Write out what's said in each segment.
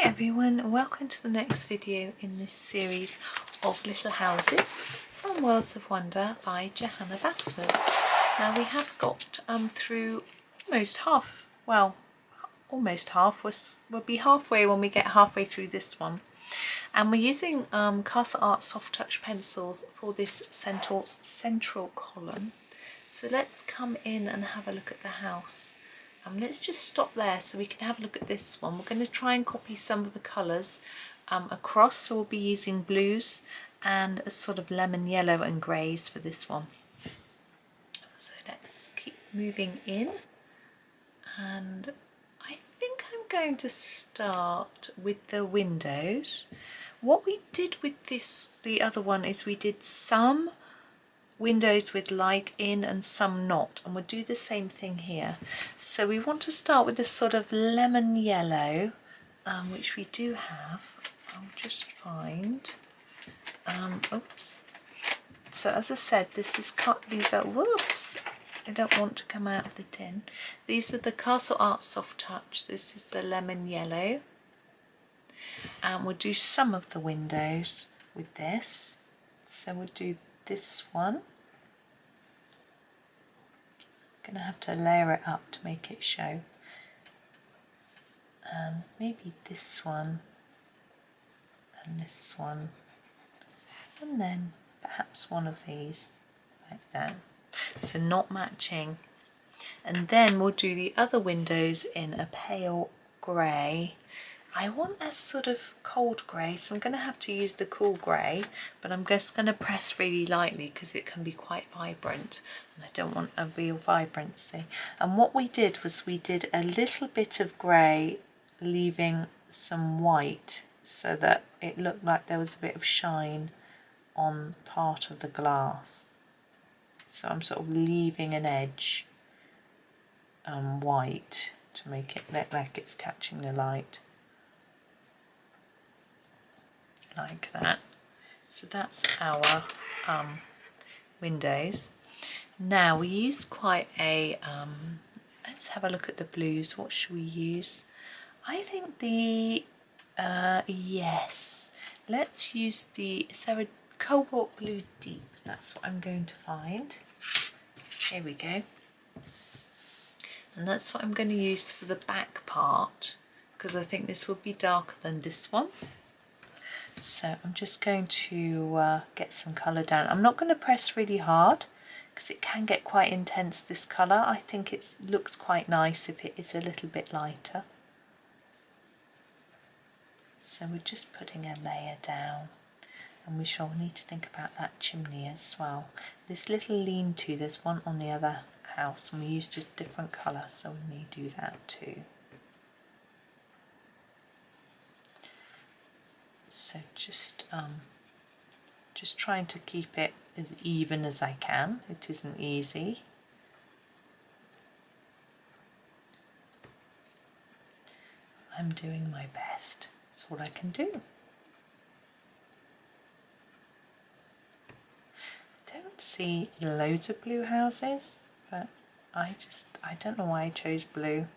everyone, welcome to the next video in this series of Little Houses from Worlds of Wonder by Johanna Basford. Now we have got through almost half, we'll be halfway when we get halfway through this one. And we're using Castle Art Soft Touch pencils for this central column. So let's come in and have a look at the house. Let's just stop there so we can have a look at this one. We're going to try and copy some of the colours across, so we'll be using blues and a sort of lemon yellow and greys for this one. So let's keep moving in, and I think I'm going to start with the windows. What we did with the other one is we did some windows with light in and some not, and we'll do the same thing here. So we want to start with this sort of lemon yellow, which we do have. I'll just find oops. So as I said, this is cut, these are, whoops, I don't want to come out of the tin. These are the Castle Art Soft Touch. This is the lemon yellow, and we'll do some of the windows with this. So we'll do this one. Gonna have to layer it up to make it show, and maybe this one and this one, and then perhaps one of these like that, so not matching. And then we'll do the other windows in a pale grey. I want a sort of cold grey, so I'm going to have to use the cool grey, but I'm just going to press really lightly because it can be quite vibrant and I don't want a real vibrancy. And what we did was we did a little bit of grey, leaving some white so that it looked like there was a bit of shine on part of the glass. So I'm sort of leaving an edge white to make it look like it's catching the light. Like that. So that's our windows. Now we use quite a let's have a look at the blues. What should we use? I think the yes, let's use the, is there a cobalt blue deep? That's what I'm going to find. Here we go. And that's what I'm going to use for the back part, because I think this will be darker than this one. So I'm just going to get some colour down. I'm not going to press really hard because it can get quite intense, this colour. I think it looks quite nice if it is a little bit lighter. So we're just putting a layer down, and we shall need to think about that chimney as well. This little lean-to, there's one on the other house and we used a different colour, so we may do that too. So just trying to keep it as even as I can. It isn't easy. I'm doing my best. That's all I can do. I don't see loads of blue houses, but I don't know why I chose blue.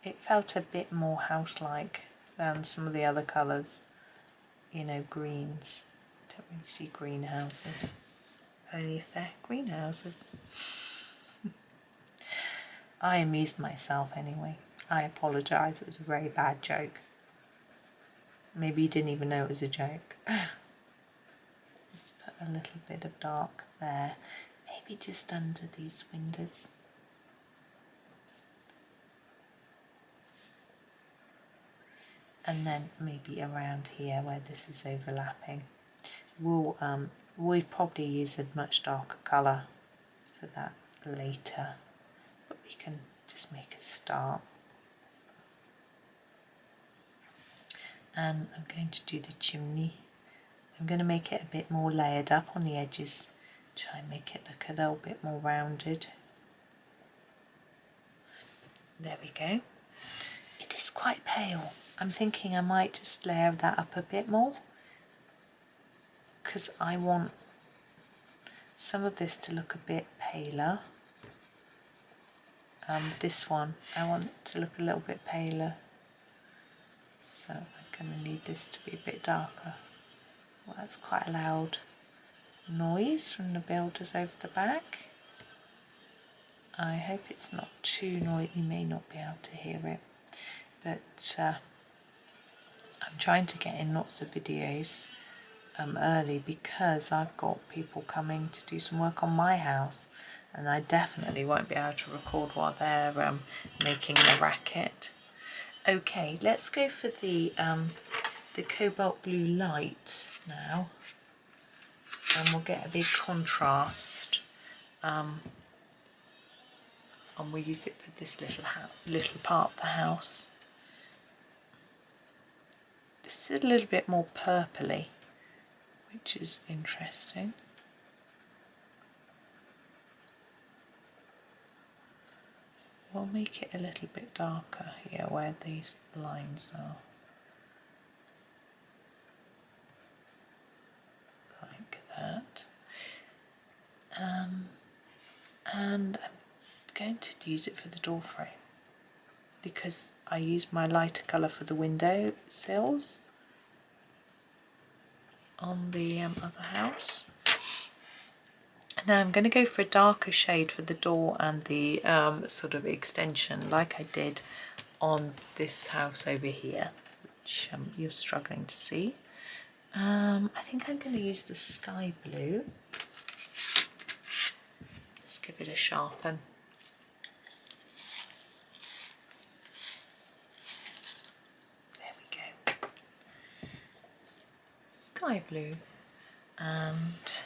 It felt a bit more house-like than some of the other colours. You know, greens. Don't really see greenhouses, only if they're greenhouses. I amused myself anyway. I apologise, it was a very bad joke. Maybe you didn't even know it was a joke. Let's put a little bit of dark there, maybe just under these windows. And then maybe around here where this is overlapping. We'll probably use a much darker colour for that later, but we can just make a start. And I'm going to do the chimney. I'm going to make it a bit more layered up on the edges, try and make it look a little bit more rounded. There we go. It is quite pale. I'm thinking I might just layer that up a bit more, because I want some of this to look a bit paler. This one, I want it to look a little bit paler. So going to need this to be a bit darker. Well, that's quite a loud noise from the builders over the back. I hope it's not too noisy. You may not be able to hear it, but I'm trying to get in lots of videos early because I've got people coming to do some work on my house, and I definitely won't be able to record while they're making the racket. Okay, let's go for the cobalt blue light now, and we'll get a big contrast, and we'll use it for this little part of the house. This is a little bit more purpley, which is interesting. We'll make it a little bit darker here where these lines are. Like that. And I'm going to use it for the door frame because I used my lighter colour for the window sills on the other house. Now I'm going to go for a darker shade for the door and the sort of extension like I did on this house over here, which you're struggling to see. I think I'm going to use the sky blue. Let's give it a sharpen. There we go. Sky blue. And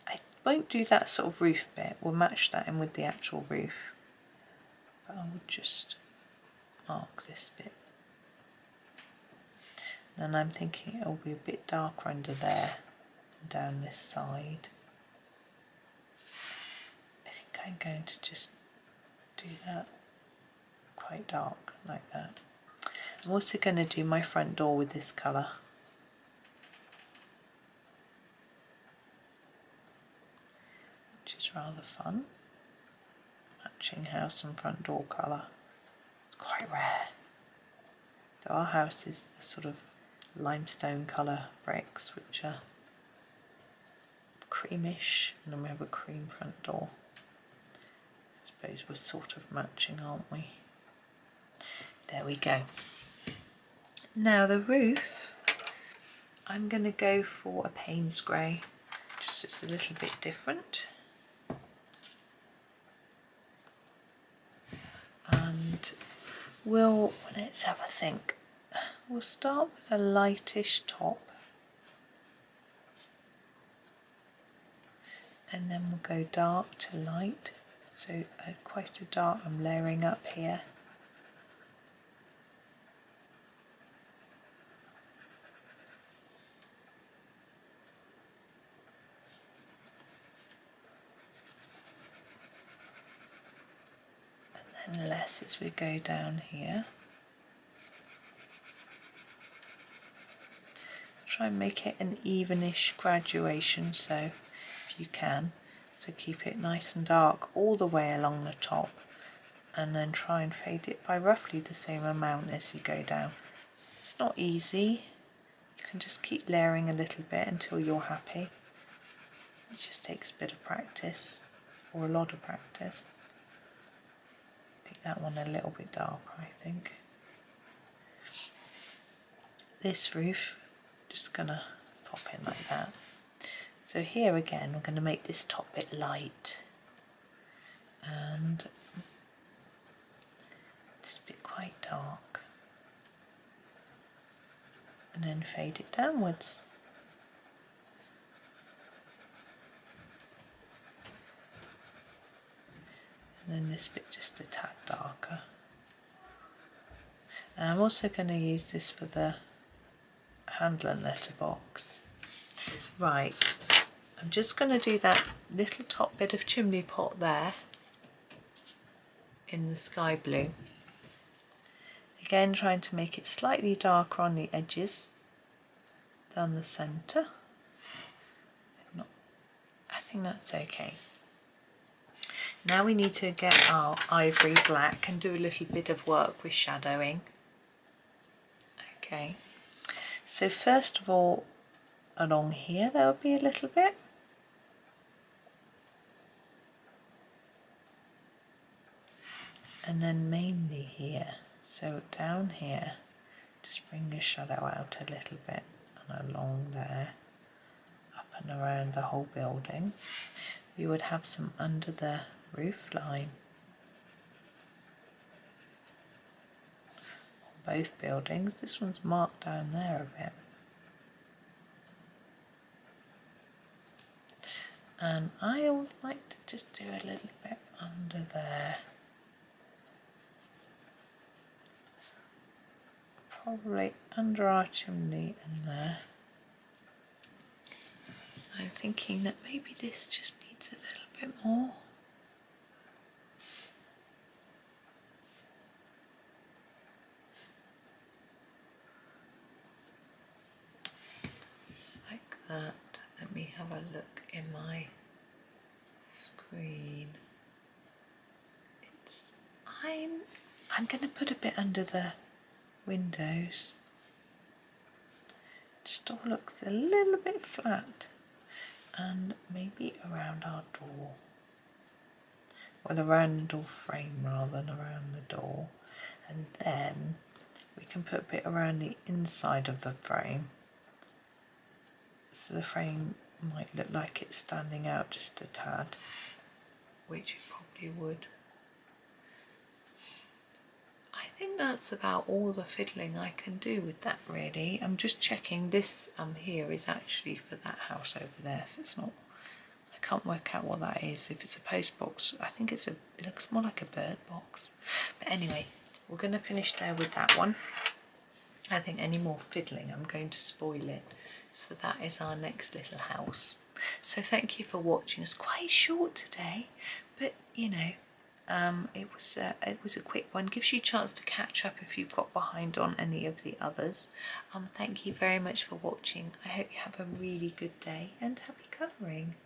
I won't do that sort of roof bit. We'll match that in with the actual roof. But I will just mark this bit. And I'm thinking it'll be a bit darker under there and down this side. I think I'm going to just do that quite dark like that. I'm also going to do my front door with this colour. Which is rather fun. Matching house and front door colour. It's quite rare. So our house is a sort of limestone colour bricks, which are creamish, and then we have a cream front door. I suppose we're sort of matching, aren't we? There we go. Now the roof, I'm going to go for a Paynes grey, just so it's a little bit different. And let's have a think. We'll start with a lightish top, and then we'll go dark to light, so quite a dark. I'm layering up here. And then less as we go down here. Try and make it an evenish graduation, so if you can, so keep it nice and dark all the way along the top, and then try and fade it by roughly the same amount as you go down. It's not easy, you can just keep layering a little bit until you're happy. It just takes a bit of practice, or a lot of practice. Make that one a little bit darker, I think. This roof, just gonna pop in like that. So here again we're going to make this top bit light and this bit quite dark, and then fade it downwards. And then this bit just a tad darker. And I'm also going to use this for the handle and letterbox. Right, I'm just going to do that little top bit of chimney pot there in the sky blue. Again, trying to make it slightly darker on the edges down the centre. I think that's okay. Now we need to get our ivory black and do a little bit of work with shadowing. Okay. So first of all, along here there will be a little bit. And then mainly here. So down here, just bring your shadow out a little bit and along there, up and around the whole building. We would have some under the roof line on both buildings. This one's marked down there a bit. And I always like to just do a little bit under there. Probably under our chimney and there. I'm thinking that maybe this just needs a little bit more. Like that. Let me have a look in my screen. I'm going to put a bit under the windows. Just all looks a little bit flat, and maybe around our door. Well, around the door frame rather than around the door. And then we can put a bit around the inside of the frame. So the frame might look like it's standing out just a tad, which it probably would. I think that's about all the fiddling I can do with that really. I'm just checking this here is actually for that house over there, so it's not, I can't work out what that is. If it's a post box, I think it looks more like a bird box. But anyway, we're going to finish there with that one. I think any more fiddling I'm going to spoil it. So that is our next little house. So thank you for watching. It's quite short today, but you know, it was a quick one. Gives you a chance to catch up if you've got behind on any of the others. Thank you very much for watching. I hope you have a really good day and happy colouring.